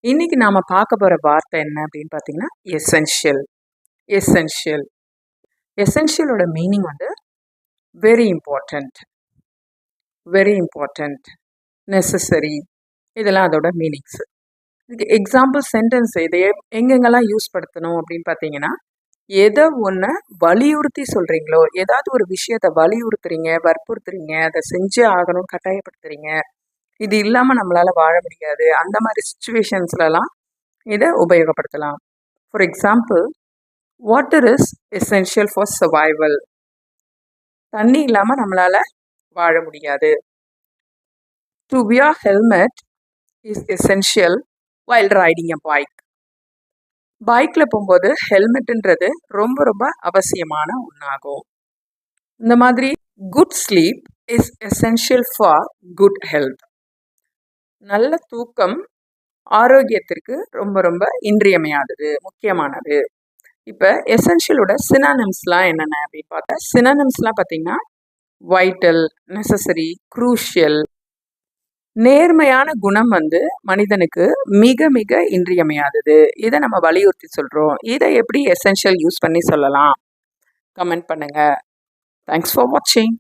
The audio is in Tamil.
இன்னைக்கு நாம பார்க்க போற வார்த்தை என்ன அப்படின்னு பார்த்தீங்கன்னா எசென்ஷியல். எசென்ஷியல் எசென்ஷியலோட மீனிங் வந்து very important, very important, necessary, இதெல்லாம் அதோட மீனிங்ஸ். இதுக்கு எக்ஸாம்பிள் சென்டென்ஸ் இதை எங்கெங்கெல்லாம் யூஸ் படுத்தணும் அப்படின்னு பார்த்தீங்கன்னா, எதை ஒன்று வலியுறுத்தி சொல்கிறீங்களோ, ஏதாவது ஒரு விஷயத்தை வலியுறுத்துறீங்க, வற்புறுத்துறீங்க, அதை செஞ்சே ஆகணும், கட்டாயப்படுத்துறீங்க, இது இல்லாமல் நம்மளால் வாழ முடியாது, அந்த மாதிரி சுச்சுவேஷன்ஸ்லலாம் இதை உபயோகப்படுத்தலாம். For example, water is essential for survival. தண்ணி இல்லாமல் நம்மளால் வாழ முடியாது. To wear helmet is essential while riding a bike. பைக்கில் போகும்போது ஹெல்மெட்டுன்றது ரொம்ப ரொம்ப அவசியமான ஒன்றாகும். இந்த மாதிரி good sleep is essential for good health. நல்ல தூக்கம் ஆரோக்கியத்திற்கு ரொம்ப ரொம்ப இன்றியமையாதது, முக்கியமானது. இப்போ எசென்ஷியலோட சினானிம்ஸ்லாம் என்னென்ன அப்படின்னு பார்த்தா, சினானிம்ஸ்லாம் பார்த்தீங்கன்னா வைட்டல், நெசசரி, க்ரூஷியல். நேர்மையான குணம் வந்து மனிதனுக்கு மிக மிக இன்றியமையாதது. இதை நம்ம வலியுறுத்தி சொல்கிறோம். இதை எப்படி எசென்ஷியல் யூஸ் பண்ணி சொல்லலாம்? கமெண்ட் பண்ணுங்கள். தேங்க்ஸ் ஃபார் வாட்சிங்.